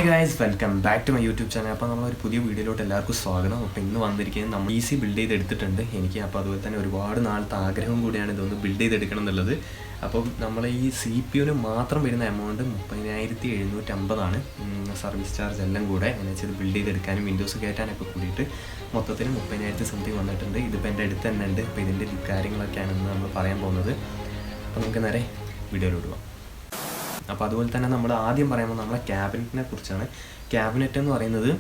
Hi guys, welcome back to my YouTube channel. അപ്പോൾ നമ്മളൊരു പുതിയ വീഡിയോയിലോട്ട് എല്ലാവർക്കും സ്വാഗതം. അപ്പോൾ ഇന്ന് വന്നിരിക്കുന്നത് നമ്മൾ ഈസി ബിൽഡ് ചെയ്തെടുത്തിട്ടുണ്ട് എനിക്ക്. അപ്പോൾ അതുപോലെ തന്നെ ഒരുപാട് നാളത്തെ ആഗ്രഹവും കൂടിയാണ് ഇതൊന്ന് ബിൽഡ് ചെയ്തെടുക്കണം എന്നുള്ളത്. അപ്പം നമ്മൾ ഈ CPU മാത്രം വരുന്ന എമൗണ്ട് 30,750 സർവീസ് ചാർജ് എല്ലാം കൂടെ എന്നു വെച്ചാൽ ബിൽഡ് ചെയ്തെടുക്കാനും വിൻഡോസ് കയറ്റാനൊക്കെ കൂടിയിട്ട് മൊത്തത്തിൽ 30,000 സംതിങ് വന്നിട്ടുണ്ട്. ഇതിപ്പോൾ എൻ്റെ അടുത്ത് തന്നെ ഉണ്ട്. അപ്പോൾ ഇതിൻ്റെ കാര്യങ്ങളൊക്കെയാണ് ഇന്ന് നമ്മൾ പറയാൻ പോകുന്നത്. അപ്പോൾ നമുക്ക് നേരെ വീഡിയോയിലോട്ട് പോകാം. അപ്പോൾ അതുപോലെ തന്നെ നമ്മൾ ആദ്യം പറയുമ്പോൾ നമ്മളെ ക്യാബിനറ്റിനെ കുറിച്ചാണ്. ക്യാബിനറ്റ് എന്ന് പറയുന്നത്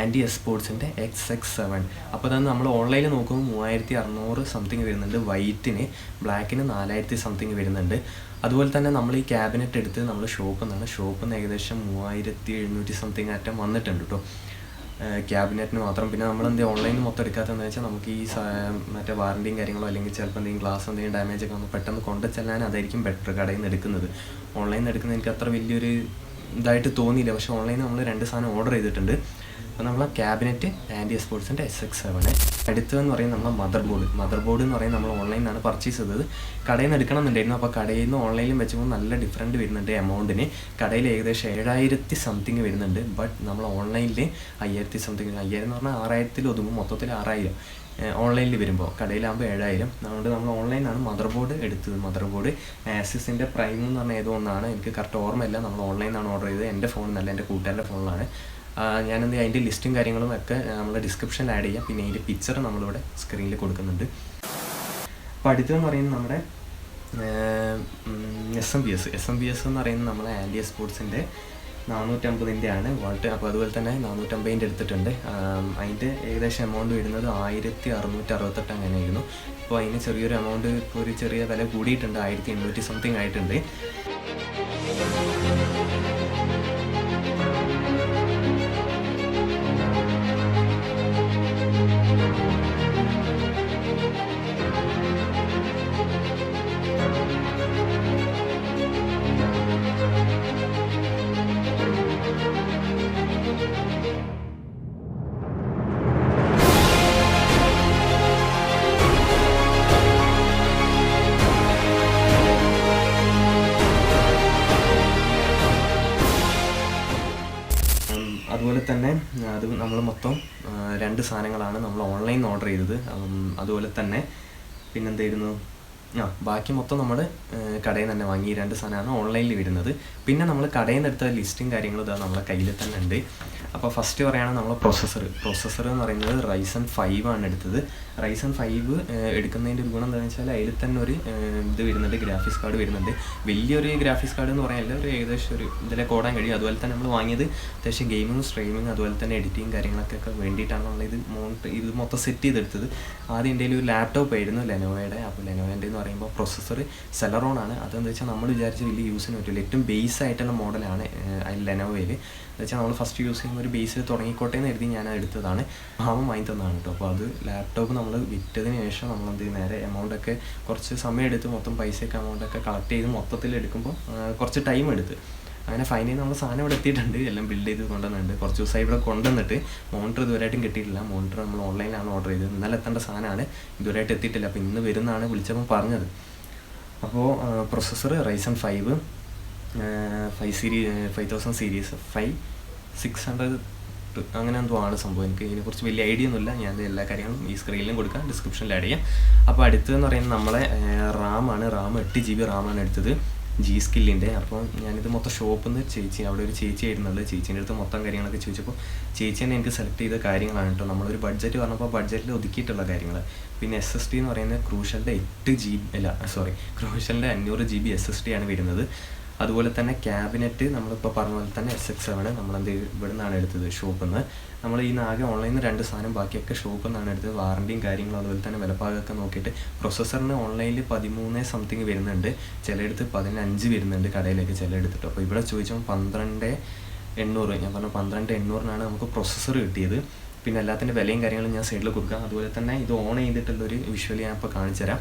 ആൻറ്റി എസ്പോർട്സിൻ്റെ XX7. അപ്പോൾ തന്നെ നമ്മൾ ഓൺലൈനിൽ നോക്കുമ്പോൾ 3600 സംതിങ് വരുന്നുണ്ട്. വൈറ്റിന്, ബ്ലാക്കിന് 4000 സംതിങ് വരുന്നുണ്ട്. അതുപോലെ തന്നെ നമ്മൾ ഈ ക്യാബിനറ്റ് എടുത്ത് നമ്മൾ ഷോപ്പിൽ നിന്ന് ഏകദേശം 3700 സംതിങ് അറ്റം വന്നിട്ടുണ്ട് കേട്ടോ ക്യാബിനറ്റിന് മാത്രം. പിന്നെ നമ്മളെന്ത് ഓൺലൈനിൽ മൊത്തം എടുക്കാത്തതെന്ന് വെച്ചാൽ നമുക്ക് ഈ മറ്റേ വാറണ്ടിയും കാര്യങ്ങളോ അല്ലെങ്കിൽ ചിലപ്പോൾ എന്തെങ്കിലും ഗ്ലാസ് എന്തെങ്കിലും ഡാമേജ് ഒക്കെ വന്ന് പെട്ടെന്ന് കൊണ്ടു ചെല്ലാൻ അതായിരിക്കും ബെറ്റർ കടയിൽ നിന്ന് എടുക്കുന്നത്. ഓൺലൈനിൽ നിന്ന് എടുക്കുന്നത് എനിക്ക് അത്ര വലിയൊരു ഇതായിട്ട് തോന്നിയില്ല. പക്ഷേ ഓൺലൈനിൽ നമ്മൾ 2 സാധനം ഓർഡർ ചെയ്തിട്ടുണ്ട്. അപ്പോൾ നമ്മളെ ക്യാബിനറ്റ് ആൻറ്റി എസ്പോർട്സിൻ്റെ XX7. അടുത്തതെന്ന് പറയുന്നത് നമ്മളെ മദർ ബോർഡ് എന്ന് പറയുന്നത് നമ്മൾ ഓൺലൈനിലാണ് പർച്ചേസ് ചെയ്തത്. കടയിൽ നിന്ന് എടുക്കണം എന്നുണ്ടായിരുന്നു. അപ്പോൾ കടയിൽ നിന്ന് ഓൺലൈനിലും വെച്ചപ്പോൾ നല്ല ഡിഫറൻറ്റ് വരുന്നുണ്ട് എമൗണ്ടിന്. കടയിൽ ഏകദേശം 7000 സംതിങ് വരുന്നുണ്ട്. ബട്ട് നമ്മൾ ഓൺലൈനിൽ 5000 സംതിങ്, 5000 എന്ന് പറഞ്ഞാൽ 6000 ഒതുങ്ങും. മൊത്തത്തിൽ 6000 ഓൺലൈനിൽ വരുമ്പോൾ, കടയിലാകുമ്പോൾ 7000. അതുകൊണ്ട് നമ്മൾ ഓൺലൈനാണ് മദർ ബോർഡ് എടുത്തത്. മദർ ബോർഡ് ആസിസിൻ്റെ പ്രൈം എന്ന് പറഞ്ഞാൽ ഏതോ ഒന്നാണ്, എനിക്ക് കറക്റ്റ് ഓർമ്മയില്ല. നമ്മൾ ഓൺലൈനാണ് ഓർഡർ ചെയ്തത്. എൻ്റെ ഫോണിൽ എൻ്റെ കൂട്ടുകാരുടെ ഫോണിലാണ്. ഞാനെന്ത് അതിൻ്റെ ലിസ്റ്റും കാര്യങ്ങളും ഒക്കെ നമ്മൾ ഡിസ്ക്രിപ്ഷനിൽ ആഡ് ചെയ്യാം. പിന്നെ അതിൻ്റെ പിക്ചർ നമ്മളിവിടെ സ്ക്രീനിൽ കൊടുക്കുന്നുണ്ട്. അപ്പോൾ അടുത്തതെന്ന് പറയുന്നത് നമ്മുടെ SMBS എന്ന് പറയുന്നത് നമ്മളെ ആൻറ്റി എസ്പോർട്സിൻ്റെ 450 ആണ് വാൾട്ട്. അപ്പോൾ അതുപോലെ തന്നെ 450 എടുത്തിട്ടുണ്ട്. അതിൻ്റെ ഏകദേശം എമൗണ്ട് വരുന്നത് 1668 അങ്ങനെയായിരുന്നു. അപ്പോൾ അതിന് ചെറിയൊരു എമൗണ്ട്, ഇപ്പോൾ ഒരു ചെറിയ വില കൂടിയിട്ടുണ്ട്. 1800 സംതിങ് ആയിട്ടുണ്ട്. അതുപോലെ തന്നെ അത് നമ്മൾ മൊത്തം 2 സാധനങ്ങളാണ് നമ്മൾ ഓൺലൈൻ ഓർഡർ ചെയ്തത്. അതുപോലെ തന്നെ പിന്നെന്തായിരുന്നു, ബാക്കി മൊത്തം നമ്മൾ കടയിൽ നിന്ന് തന്നെ വാങ്ങി. 2 സാധനമാണ് ഓൺലൈനിൽ വരുന്നത്. പിന്നെ നമ്മൾ കടയിൽ നിന്ന് എടുത്ത ലിസ്റ്റും കാര്യങ്ങളും ഇതാ നമ്മളെ കയ്യിൽ തന്നെ ഉണ്ട്. അപ്പോൾ ഫസ്റ്റ് പറയുകയാണെങ്കിൽ നമ്മളെ പ്രൊസസ്സർ എന്ന് പറയുന്നത് Ryzen 5 ആണ് എടുത്തത്. Ryzen 5 എടുക്കുന്നതിൻ്റെ ഒരു ഗുണം എന്താണെന്ന് വെച്ചാൽ അതിൽ തന്നെ ഒരു ഇത് വരുന്നുണ്ട്, ഗ്രാഫിക്സ് കാർഡ് വരുന്നുണ്ട്. വലിയൊരു ഗ്രാഫിക്സ് കാർഡ് എന്ന് പറയാനില്ല, ഒരു ഏകദേശം ഒരു ഇതിലേക്ക് ഓടാൻ കഴിയും. അതുപോലെ തന്നെ നമ്മൾ വാങ്ങിയത് അത്യാവശ്യം ഗെയിമിങ്, സ്ട്രീമിങ്, അതുപോലെ തന്നെ എഡിറ്റിങ് കാര്യങ്ങളൊക്കെ വേണ്ടിയിട്ടാണ് നമ്മളിത് ഇത് മൊത്തം സെറ്റ് ചെയ്തെടുത്തത്. ആദ്യം എൻ്റെ ഒരു ലാപ്ടോപ്പ് ആയിരുന്നു ലെനോവയുടെ. അപ്പോൾ ലെനോവൻ്റെ എന്ന് പറയുമ്പോൾ പ്രൊസസ്സർ സെലറോൺ ആണ്. അതെന്ന് വെച്ചാൽ നമ്മൾ വിചാരിച്ച് വലിയ യൂസിന് പറ്റില്ല. ഏറ്റവും ബേസ് ആയിട്ടുള്ള മോഡലാണ് ലെനോവയിൽ. എന്ന് വെച്ചാൽ നമ്മൾ ഫസ്റ്റ് യൂസ് ചെയ്യുമ്പോൾ ഒരു ബേസിൽ തുടങ്ങിക്കോട്ടെ എന്ന് കരുതി ഞാൻ എടുത്തതാണ്. മാമൻ വാങ്ങി തന്നതാണ് കേട്ടോ. അപ്പോൾ അത് ലാപ്ടോപ്പ് നമ്മൾ വിറ്റതിന് ശേഷം നമ്മളെന്ത് നേരെ എമൗണ്ടൊക്കെ കുറച്ച് സമയം എടുത്ത് മൊത്തം പൈസയൊക്കെ എമൗണ്ടൊക്കെ കളക്ട് ചെയ്ത് മൊത്തത്തിൽ എടുക്കുമ്പോൾ കുറച്ച് ടൈം എടുത്ത് അങ്ങനെ ഫൈനലി നമ്മൾ സാധനം ഇവിടെ എത്തിയിട്ടുണ്ട്. എല്ലാം ബിൽഡ് ചെയ്ത് കൊണ്ടുവന്നിട്ടുണ്ട്. കുറച്ച് ദിവസമായി ഇവിടെ കൊണ്ടുവന്നിട്ട് മോണിറ്റർ ഇതുവരെയായിട്ടും കിട്ടിയിട്ടില്ല. മോണിറ്റർ നമ്മൾ ഓൺലൈനിലാണ് ഓർഡർ ചെയ്തത്. ഇന്നലെ എത്തേണ്ട സാധനമാണ്, ഇതുവരെയായിട്ട് എത്തിയിട്ടില്ല. അപ്പോൾ ഇന്ന് വരുന്നതാണ് വിളിച്ചപ്പോൾ പറഞ്ഞത്. അപ്പോൾ പ്രൊസസ്സർ Ryzen 5 5000 സീരീസ് 5600 അങ്ങനെ എന്തോ ആണ് സംഭവം. എനിക്ക് ഇതിനെക്കുറിച്ച് വലിയ ഐഡിയ ഒന്നുമില്ല. ഞാൻ എല്ലാ കാര്യങ്ങളും ഈ സ്ക്രീനിലും കൊടുക്കാം, ഡിസ്ക്രിപ്ഷനിൽ ആഡ് ചെയ്യാം. അപ്പോൾ അടുത്തതെന്ന് പറയുന്നത് നമ്മളെ റാമാണ്. 8 GB റാമാണ് എടുത്തത്, G-Skillൻ്റെ. അപ്പോൾ ഞാനിത് മൊത്തം ഷോപ്പിൽ നിന്ന് അവിടെ ഒരു ചേച്ചി ആയിരുന്നുള്ളത്. ചേച്ചീൻ്റെ അടുത്ത് മൊത്തം കാര്യങ്ങളൊക്കെ ചോദിച്ചപ്പോൾ ചേച്ചി തന്നെ എനിക്ക് സെലക്ട് ചെയ്ത കാര്യങ്ങളാണ് കേട്ടോ. നമ്മളൊരു ബഡ്ജറ്റ് പറഞ്ഞപ്പോൾ ബഡ്ജറ്റിൽ ഒതുക്കിയിട്ടുള്ള കാര്യങ്ങൾ. പിന്നെ SSD എന്ന് പറയുന്നത് ക്രൂഷ്യലിൻ്റെ 500 GB SSD ആണ് വരുന്നത്. അതുപോലെ തന്നെ ക്യാബിനറ്റ് നമ്മളിപ്പോൾ പറഞ്ഞ പോലെ തന്നെ SX7 നമ്മളെന്ത് ഇവിടെ നിന്നാണ് എടുത്തത്, ഷോപ്പിൽ നിന്ന്. നമ്മൾ ഈ ആകെ ഓൺലൈനിൽ നിന്ന് 2 സാധനം, ബാക്കിയൊക്കെ ഷോപ്പിൽ നിന്നാണ് എടുത്തത്. വാറണ്ടിയും കാര്യങ്ങളും അതുപോലെ തന്നെ വിലപ്പാകൊക്കെ നോക്കിയിട്ട്. പ്രൊസസ്സറിന് ഓൺലൈനിൽ 13 സംതിങ് വരുന്നുണ്ട്, ചിലയിടത്ത് 15 വരുന്നുണ്ട് കടയിലേക്ക് ചിലയിടത്തിട്ട്. അപ്പോൾ ഇവിടെ ചോദിച്ചപ്പോൾ 12,800, ഞാൻ പറഞ്ഞു 12,800 നമുക്ക് പ്രൊസസ്സർ കിട്ടിയത്. പിന്നെ എല്ലാത്തിൻ്റെ വിലയും കാര്യങ്ങളും ഞാൻ സൈഡിൽ കൊടുക്കാം. അതുപോലെ തന്നെ ഇത് ഓൺ ചെയ്തിട്ടുള്ളൊരു വിഷ്വൽ ഞാൻ ഇപ്പോൾ കാണിച്ചു തരാം.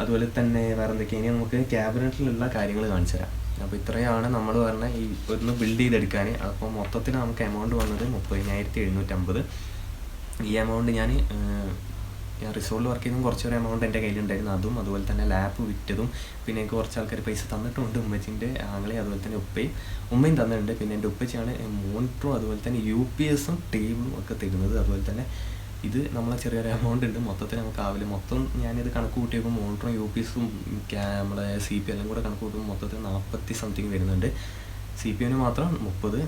അതുപോലെ തന്നെ വേറെ എന്തൊക്കെയാണ് ഇനി നമുക്ക് ക്യാബിനറ്റിലുള്ള കാര്യങ്ങൾ കാണിച്ചു തരാം. അപ്പോൾ ഇത്രയാണ് നമ്മൾ പറഞ്ഞ ഈ ഒന്ന് ബിൽഡ് ചെയ്തെടുക്കാൻ. അപ്പോൾ മൊത്തത്തിൽ നമുക്ക് എമൗണ്ട് വന്നത് 30,750. ഈ എമൗണ്ട് ഞാൻ ഞാൻ റിസോർട്ടിൽ വർക്ക് ചെയ്തും കുറച്ചൊരു എമൗണ്ട് എൻ്റെ കയ്യിലുണ്ടായിരുന്നു. അതും അതുപോലെ തന്നെ ലാപ്പ് വിറ്റതും പിന്നെ എനിക്ക് കുറച്ച് ആൾക്കാർ പൈസ തന്നിട്ടുണ്ട്. ഉമ്മച്ചിൻ്റെ ആങ്ങളെയും അതുപോലെ തന്നെ ഉമ്മയും തന്നിട്ടുണ്ട്. പിന്നെ എൻ്റെ ഉപ്പച്ചിയാണ് മോണിറ്ററും അതുപോലെ തന്നെ UPS-ഉം ടേബിളും ഒക്കെ തരുന്നത്. അതുപോലെ തന്നെ ഇത് നമ്മളെ ചെറിയൊരു എമൗണ്ട് ഉണ്ട്, മൊത്തത്തിൽ നമുക്ക് ആവില്ല. മൊത്തം ഞാനിത് കണക്ക് കൂട്ടിയപ്പോൾ മോണിറ്ററും UPS-ഉം നമ്മളെ CPU എല്ലാം കൂടെ കണക്ക് കൂട്ടുമ്പോൾ മൊത്തത്തിൽ 40 സംതിങ് വരുന്നുണ്ട്. CPU-ന് മാത്രം 30.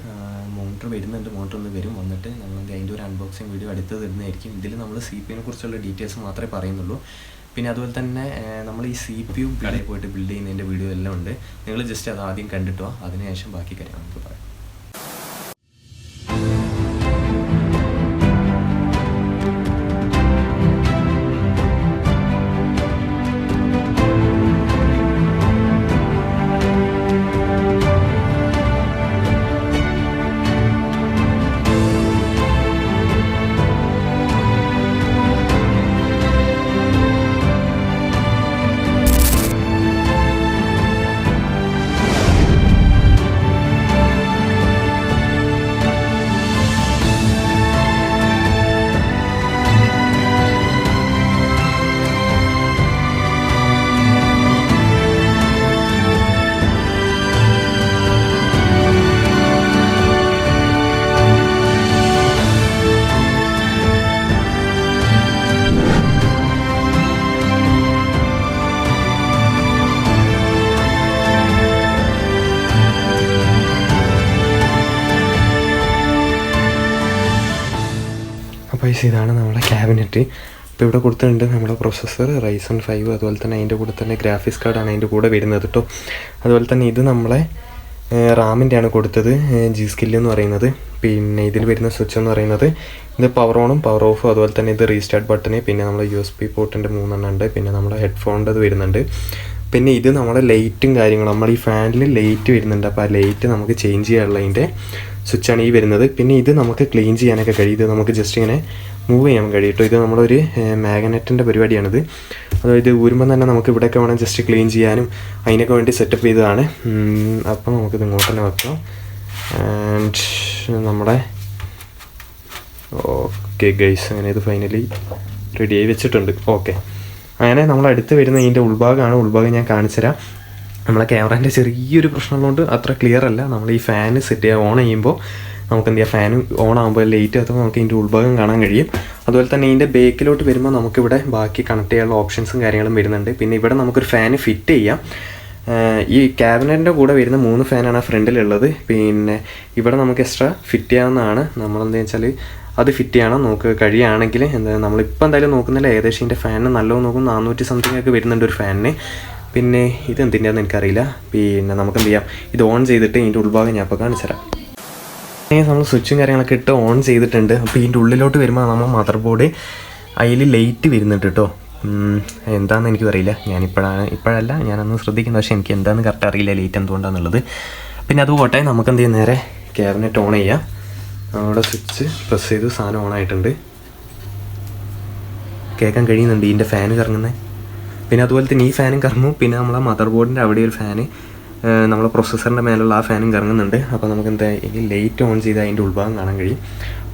മോണിറ്റർ വരുന്നുണ്ട്, മോണിറ്റർ ഒന്ന് വന്നിട്ട് നമ്മൾ അതിൻ്റെ ഒരു അൺബോക്സിങ് വീഡിയോ അടുത്ത് തരുന്നതായിരിക്കും. ഇതിൽ നമ്മൾ CPU-നെ കുറിച്ചുള്ള ഡീറ്റെയിൽസ് മാത്രമേ പറയുന്നുള്ളൂ. പിന്നെ അതുപോലെ തന്നെ നമ്മൾ ഈ CPU കടയിൽ പോയിട്ട് ബിൽഡ് ചെയ്യുന്നതിൻ്റെ വീഡിയോ എല്ലാം ഉണ്ട്. നിങ്ങൾ ജസ്റ്റ് അത് ആദ്യം കണ്ടിട്ടോ, അതിനുശേഷം ബാക്കി കാര്യം നമുക്ക് പറയാം. അപ്പോൾ ഇതാണ് നമ്മുടെ ക്യാബിനറ്റ്. ഇപ്പോൾ ഇവിടെ കൊടുത്തിട്ടുണ്ട് നമ്മുടെ പ്രൊസസ്സർ Ryzen 5, അതുപോലെ തന്നെ അതിൻ്റെ കൂടെ തന്നെ ഗ്രാഫിക്സ് കാർഡാണ് അതിൻ്റെ കൂടെ വരുന്നത് കേട്ടോ. അതുപോലെ തന്നെ ഇത് നമ്മളെ റാമിൻ്റെയാണ് കൊടുത്തത്, G-Skill എന്ന് പറയുന്നത്. പിന്നെ ഇതിൽ വരുന്ന സ്വിച്ച് എന്ന് പറയുന്നത് ഇത് പവർ ഓണും പവർ ഓഫും, അതുപോലെ തന്നെ ഇത് റീസ്റ്റാർട്ട് ബട്ടണ്, പിന്നെ നമ്മൾ USB പോർട്ടിൻ്റെ 3 എണ്ണം ഉണ്ട്, പിന്നെ നമ്മുടെ ഹെഡ്ഫോണിൻ്റെ അത് വരുന്നുണ്ട്. പിന്നെ ഇത് നമ്മുടെ ലൈറ്റും കാര്യങ്ങളും, നമ്മൾ ഈ ഫാനിൽ ലൈറ്റ് വരുന്നുണ്ട്. അപ്പോൾ ആ ലൈറ്റ് നമുക്ക് ചേഞ്ച് ചെയ്യാനുള്ളതിൻ്റെ സ്വിച്ചാണ് ഈ വരുന്നത്. പിന്നെ ഇത് നമുക്ക് ക്ലീൻ ചെയ്യാനൊക്കെ കഴിയും. ഇത് നമുക്ക് ജസ്റ്റ് ഇങ്ങനെ മൂവ് ചെയ്യാൻ കഴിയും കേട്ടോ. ഇത് നമ്മളൊരു മാഗ്നറ്റിൻ്റെ പരിപാടിയാണിത്. അതായത് ഊരുമ്പം തന്നെ നമുക്ക് ഇവിടെയൊക്കെ വേണം ജസ്റ്റ് ക്ലീൻ ചെയ്യാനും അതിനൊക്കെ വേണ്ടി സെറ്റപ്പ് ചെയ്തതാണ്. അപ്പം നമുക്കിത് ഇങ്ങോട്ട് തന്നെ വെക്കാം. ആൻഡ് നമ്മുടെ ഓക്കെ ഗൈസ്, അങ്ങനെ ഇത് ഫൈനലി റെഡിയായി വെച്ചിട്ടുണ്ട്. ഓക്കെ, അങ്ങനെ നമ്മൾ അടുത്ത് വരുന്ന ഇതിൻ്റെ ഉൾഭാഗമാണ്. ഉൾഭാഗം ഞാൻ കാണിച്ചുതരാം. നമ്മളെ ക്യാമറേൻ്റെ ചെറിയൊരു പ്രശ്നമുള്ളതുകൊണ്ട് അത്ര ക്ലിയർ അല്ല. നമ്മൾ ഈ ഫാന് സെറ്റ് ചെയ്യുക ഓൺ ചെയ്യുമ്പോൾ നമുക്ക് എന്ത് ചെയ്യാം, ഫാൻ ഓൺ ആകുമ്പോൾ ലൈറ്റ് കത്തുമ്പോൾ നമുക്ക് ഇതിൻ്റെ ഉൾഭാഗം കാണാൻ കഴിയും. അതുപോലെ തന്നെ ഇതിൻ്റെ ബേക്കിലോട്ട് വരുമ്പോൾ നമുക്കിവിടെ ബാക്കി കണക്ട് ചെയ്യാനുള്ള ഓപ്ഷൻസും കാര്യങ്ങളും വരുന്നുണ്ട്. പിന്നെ ഇവിടെ നമുക്കൊരു ഫാന് ഫിറ്റ് ചെയ്യാം. ഈ ക്യാബിനറ്റിൻ്റെ കൂടെ വരുന്ന 3 ഫാനാണ് ഫ്രണ്ടിലുള്ളത്. പിന്നെ ഇവിടെ നമുക്ക് എക്സ്ട്രാ ഫിറ്റ് ചെയ്യാവുന്നതാണ്. നമ്മളെന്താ വെച്ചാൽ അത് ഫിറ്റ് ചെയ്യണം. നമുക്ക് കഴിയുകയാണെങ്കിൽ എന്താ, നമ്മളിപ്പോൾ എന്തായാലും നോക്കുന്നില്ല, ഏകദേശം ഇതിൻ്റെ ഫാനിന് നല്ലോണം നോക്കും 400 സംതിങ് ഒക്കെ വരുന്നുണ്ട് ഒരു ഫാനിന്. പിന്നെ ഇത് എന്തിൻ്റെയാണെന്ന് എനിക്കറിയില്ല. പിന്നെ നമുക്ക് എന്ത് ചെയ്യാം, ഇത് ഓൺ ചെയ്തിട്ട് ഇതിൻ്റെ ഉൾഭാഗം ഞാൻ ഇപ്പോൾ കാണിച്ചു തരാം. നമ്മൾ സ്വിച്ചും കാര്യങ്ങളൊക്കെ ഇട്ട് ഓൺ ചെയ്തിട്ടുണ്ട്. അപ്പോൾ ഇതിൻ്റെ ഉള്ളിലോട്ട് വരുമ്പോൾ നമ്മൾ മദർ ബോർഡ് അതിൽ ലൈറ്റ് വരുന്നുണ്ട് കേട്ടോ. എന്താണെന്ന് എനിക്കും അറിയില്ല, ഇപ്പോഴല്ല ഞാനൊന്ന് ശ്രദ്ധിക്കുന്നത്, പക്ഷേ എനിക്ക് എന്താണെന്ന് കറക്റ്റ് അറിയില്ല ലൈറ്റ് എന്തുകൊണ്ടാണെന്നുള്ളത്. പിന്നെ അത് പോട്ടെ, നമുക്ക് എന്ത് ചെയ്യാം, നേരെ ക്യാബിനറ്റ് ഓൺ ചെയ്യാം. നമ്മുടെ സ്വിച്ച് പ്രസ് ചെയ്ത് സാധനം ഓൺ ആയിട്ടുണ്ട്. കേൾക്കാൻ കഴിയുന്നുണ്ട് ഇതിൻ്റെ ഫാന് കറങ്ങുന്നത്. പിന്നെ അതുപോലെ തന്നെ ഈ ഫാനും കറങ്ങും. പിന്നെ നമ്മളെ മദർ ബോർഡിൻ്റെ അവിടെ ഒരു ഫാന്, നമ്മളെ പ്രൊസസ്സറിൻ്റെ മേലുള്ള ആ ഫാനും കറങ്ങുന്നുണ്ട്. അപ്പോൾ നമുക്ക് എന്താ, ഇനി ലൈറ്റ് ഓൺ ചെയ്താൽ അതിൻ്റെ ഉൾഭാഗം കാണാൻ കഴിയും.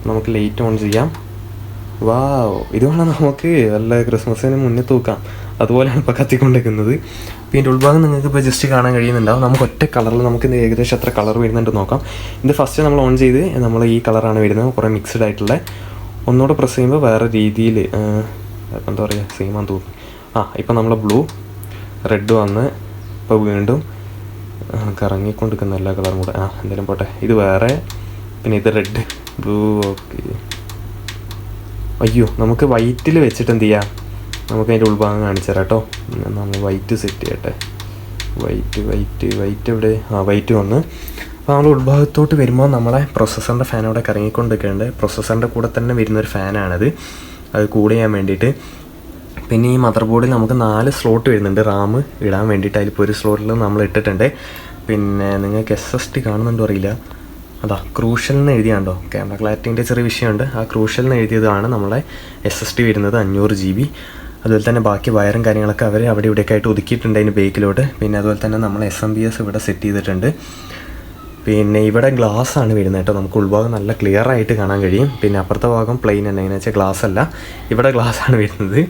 നമുക്ക് ലൈറ്റ് ഓൺ ചെയ്യാം. വാവ്, ഇത് വേണം നമുക്ക് വല്ല ക്രിസ്മസിന് മുന്നേ തൂക്കാം. അതുപോലെയാണ് ഇപ്പോൾ കത്തിക്കൊണ്ടിരിക്കുന്നത്. അപ്പോൾ ഇതിൻ്റെ ഉൾഭാഗം നിങ്ങൾക്ക് ഇപ്പോൾ ജസ്റ്റ് കാണാൻ കഴിയുന്നുണ്ടാവും. നമുക്ക് ഒറ്റ കളറിൽ നമുക്ക് ഏകദേശം എത്ര കളർ വരുന്നുണ്ട് നോക്കാം. ഇത് ഫസ്റ്റ് നമ്മൾ ഓൺ ചെയ്ത് നമ്മൾ ഈ കളറാണ് വരുന്നത്, കുറേ മിക്സ്ഡ് ആയിട്ടുള്ള. ഒന്നുകൂടെ പ്രസ് ചെയ്യുമ്പോൾ വേറെ രീതിയിൽ എന്താ പറയുക, സെയിമാന്ന് തോന്നുന്നു. ഇപ്പം നമ്മൾ ബ്ലൂ റെഡ് വന്ന് ഇപ്പോൾ വീണ്ടും കറങ്ങിക്കൊണ്ടിരിക്കുന്ന എല്ലാ കളറും കൂടെ. എന്തായാലും പോട്ടെ, ഇത് വേറെ. പിന്നെ ഇത് റെഡ് ബ്ലൂ. ഓക്കെ, അയ്യോ, നമുക്ക് വൈറ്റിൽ വെച്ചിട്ട് എന്ത് ചെയ്യാം, നമുക്ക് അതിൻ്റെ ഉൾഭാഗം കാണിച്ചു തരാം കേട്ടോ. നമ്മൾ വൈറ്റ് സെറ്റ് ചെയ്യട്ടെ. വൈറ്റ് എവിടെ? വൈറ്റ് വന്ന്. അപ്പോൾ നമ്മൾ ഉൾഭാഗത്തോട്ട് വരുമ്പോൾ നമ്മളെ പ്രൊസസ്സറിൻ്റെ ഫാൻ അവിടെ കറങ്ങിക്കൊണ്ടിരിക്കുന്നുണ്ട്. പ്രൊസസ്സറിൻ്റെ കൂടെ തന്നെ വരുന്നൊരു ഫാനാണത്, അത് കൂടെ ചെയ്യാൻ വേണ്ടിയിട്ട്. പിന്നെ ഈ മദർ ബോർഡിൽ നമുക്ക് 4 സ്ലോട്ട് വരുന്നുണ്ട് റാം ഇടാൻ വേണ്ടിയിട്ട്. അതിലിപ്പോൾ ഒരു സ്ലോട്ടിൽ നമ്മൾ ഇട്ടിട്ടുണ്ട്. പിന്നെ നിങ്ങൾക്ക് SSD കാണുന്നുണ്ടോ അറിയില്ല, അതാ ക്രൂഷ്യൽ എന്ന് എഴുതിയാണ്ടോ, ക്യാമറ ക്ലാരിറ്റീൻ്റെ ചെറിയ വിഷയമുണ്ട്. ആ ക്രൂഷ്യൽ എന്ന് എഴുതിയതാണ് നമ്മളെ SSD വരുന്നത് 500 GB. അതുപോലെ തന്നെ ബാക്കി വയറും കാര്യങ്ങളൊക്കെ അവർ അവിടെ ഇവിടെയൊക്കെ ആയിട്ട് ഒതുക്കിയിട്ടുണ്ട് അതിന് ബേക്കിലോട്ട്. പിന്നെ അതുപോലെ തന്നെ നമ്മൾ SMBS ഇവിടെ സെറ്റ് ചെയ്തിട്ടുണ്ട്. പിന്നെ ഇവിടെ ഗ്ലാസ് ആണ് വരുന്നത് കേട്ടോ. നമുക്ക് ഉൾഭാഗം നല്ല ക്ലിയർ ആയിട്ട് കാണാൻ കഴിയും. പിന്നെ അപ്പുറത്തെ ഭാഗം പ്ലെയിൻ തന്നെ, എങ്ങനെ വെച്ചാൽ ഗ്ലാസ് അല്ല, ഇവിടെ ഗ്ലാസ് ആണ് വരുന്നത്.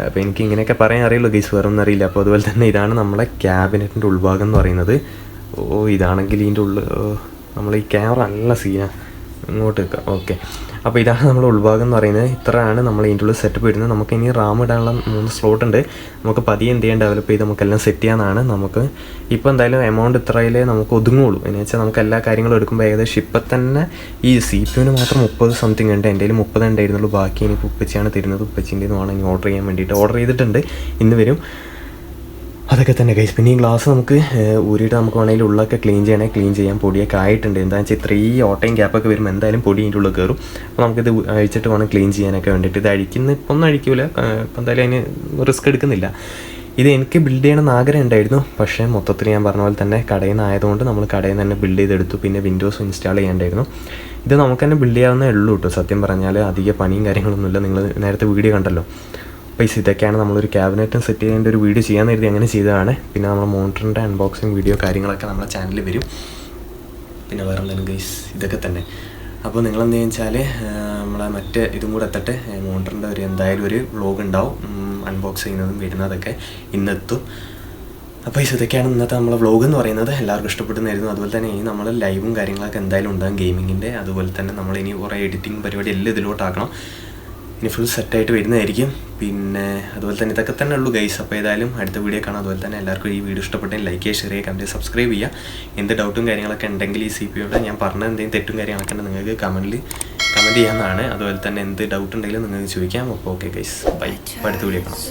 അപ്പോൾ എനിക്ക് ഇങ്ങനെയൊക്കെ പറയാൻ അറിയുള്ളൂ ഗൈസ്, വേറൊന്നും അറിയില്ല. അപ്പോൾ അതുപോലെ തന്നെ ഇതാണ് നമ്മളെ ക്യാബിനറ്റിൻ്റെ ഉൾഭാഗം എന്ന് പറയുന്നത്. ഇതാണെങ്കിൽ ഇതിൻ്റെ ഉള്ളിൽ നമ്മൾ ഈ ക്യാമറ നല്ല സീനാണ്, ഇങ്ങോട്ട് വെക്കാം. ഓക്കെ, അപ്പോൾ ഇതാണ് നമ്മുടെ ഉൾഭാഗം എന്ന് പറയുന്നത്. ഇത്രയാണ് നമ്മൾ ഇതിൻ്റെ ഉള്ളിൽ സെറ്റപ്പ് വരുന്നത്. നമുക്ക് ഇനി റാം ഇടാനുള്ള 3 സ്ലോട്ട് ഉണ്ട്. നമുക്ക് പതിയെ എന്ത് ചെയ്യാൻ ഡെവലപ്പ് ചെയ്ത് നമുക്കെല്ലാം സെറ്റ് ചെയ്യാനാണ്. നമുക്ക് ഇപ്പോൾ എന്തായാലും എമൗണ്ട് ഇത്രയിലേ നമുക്ക് ഒതുങ്ങുള്ളൂ. എന്ന് വെച്ചാൽ നമുക്ക് എല്ലാ കാര്യങ്ങളും എടുക്കുമ്പോൾ ഏകദേശം ഇപ്പം തന്നെ ഈ CPU മാത്രം 30 സംതിങ് ഉണ്ട്. എൻ്റെ കയ്യിൽ 30 ഉണ്ടായിരുന്നുള്ളൂ. ബാക്കി എനിക്ക് ഉപ്പച്ചിയാണ് തരുന്നത്. ഉപ്പച്ചിൻ്റെ വേണം ഇനി ഓർഡർ ചെയ്യാൻ വേണ്ടിയിട്ട്. ഓർഡർ ചെയ്തിട്ടുണ്ട്, ഇന്ന് വരും. അതൊക്കെ തന്നെ ഗൈസ്. പിന്നെ ഈ ഗ്ലാസ് നമുക്ക് ഊരിയിട്ട് നമുക്ക് വേണമെങ്കിൽ ഉള്ളൊക്കെ ക്ലീൻ ചെയ്യാൻ പൊടിയൊക്കെ ആയിട്ടുണ്ട്. എന്താണെന്ന് വെച്ചാൽ ഇത്രയും ഓട്ടയും ഗ്യാപ്പൊക്കെ വരുമ്പോൾ എന്തായാലും പൊടി ഇതിൻ്റെ ഉള്ളിൽ കയറും. അപ്പോൾ നമുക്കിത് അഴിച്ചിട്ട് വേണം ക്ലീൻ ചെയ്യാനൊക്കെ വേണ്ടിയിട്ട്. ഇത് ഇപ്പം ഒന്നും അഴിക്കില്ല, ഇപ്പം എന്തായാലും അതിന് റിസ്ക് എടുക്കുന്നില്ല. ഇത് എനിക്ക് ബിൽഡ് ചെയ്യണമെന്ന് ആഗ്രഹം ഉണ്ടായിരുന്നു. പക്ഷേ മൊത്തത്തിൽ ഞാൻ പറഞ്ഞ പോലെ തന്നെ കടയിൽ നിന്ന് ആയതുകൊണ്ട് നമ്മൾ കടയിൽ നിന്ന് തന്നെ ബിൽഡ് ചെയ്തെടുത്തു. പിന്നെ വിൻഡോസ് ഇൻസ്റ്റാൾ ചെയ്യേണ്ടായിരുന്നു. ഇത് നമുക്ക് തന്നെ ബിൽഡ് ചെയ്യാവുന്നേ ഉള്ളൂ കേട്ടോ. സത്യം പറഞ്ഞാൽ അധികം പണിയും കാര്യങ്ങളൊന്നുമില്ല. നിങ്ങൾ നേരത്തെ വീഡിയോ കണ്ടല്ലോ. അപ്പോൾ ഇതൊക്കെയാണ് നമ്മളൊരു ക്യാബിനറ്റും സെറ്റ് ചെയ്യേണ്ട ഒരു വീഡിയോ ചെയ്യാൻ നേരത്തെ അങ്ങനെ ചെയ്തതാണ്. പിന്നെ നമ്മൾ മോണിറ്ററിൻ്റെ അൺബോക്സിങ് വീഡിയോ കാര്യങ്ങളൊക്കെ നമ്മുടെ ചാനലിൽ വരും. പിന്നെ വേറെ എന്തെങ്കിലും ഗൈസ്, ഇതൊക്കെ തന്നെ. അപ്പോൾ നിങ്ങളെന്താണെന്ന് വെച്ചാൽ നമ്മളെ മറ്റേ ഇതും കൂടെ എത്തട്ടെ. മോണിറ്ററിൻ്റെ എന്തായാലും ഒരു വ്ളോഗ് ഉണ്ടാവും, അൺബോക്സ് ചെയ്യുന്നതും വരുന്നതൊക്കെ ഇന്നെത്തും. അപ്പോൾ ഇതൊക്കെയാണ് ഇന്നത്തെ നമ്മളെ വ്ളോഗ് എന്ന് പറയുന്നത്. എല്ലാവർക്കും ഇഷ്ടപ്പെടുന്നതായിരുന്നു. അതുപോലെ തന്നെ ഇനി നമ്മൾ ലൈവും കാര്യങ്ങളൊക്കെ എന്തായാലും ഉണ്ടാകും ഗെയിമിങ്ങിൻ്റെ. അതുപോലെ തന്നെ നമ്മളിനി കുറേ എഡിറ്റിംഗ് പരിപാടി എല്ലാം ഇതിലോട്ടാക്കണം. ഇനി ഫുൾ സെറ്റായിട്ട് വരുന്നതായിരിക്കും. പിന്നെ അതുപോലെ തന്നെ ഇതൊക്കെ തന്നെ ഉള്ളൂ ഗൈസ്. അപ്പോൾ ഏതായാലും അടുത്ത വീഡിയോ കാണാം. അതുപോലെ തന്നെ എല്ലാവർക്കും ഈ വീഡിയോ ഇഷ്ടപ്പെട്ടെങ്കിൽ ലൈക്ക് ചെയ്യുക, ഷെയർ ചെയ്യുക, കമൻറ്റ് സബ്സ്ക്രൈബ് ചെയ്യുക. എന്ത് ഡൗട്ടും കാര്യങ്ങളൊക്കെ ഉണ്ടെങ്കിൽ ഈ CPUയുടെ ഞാൻ പറഞ്ഞ എന്തെങ്കിലും തെറ്റും കാര്യങ്ങളൊക്കെ ഉണ്ടെങ്കിൽ നിങ്ങൾക്ക് കമൻറ്റ് ചെയ്യാവുന്നതാണ്. അതുപോലെ തന്നെ എന്ത് ഡൗട്ട് ഉണ്ടെങ്കിലും നിങ്ങൾക്ക് ചോദിക്കാം. അപ്പോൾ ഓക്കെ ഗൈസ്, ബൈ. അപ്പോൾ അടുത്ത വീഡിയോ കാണാം.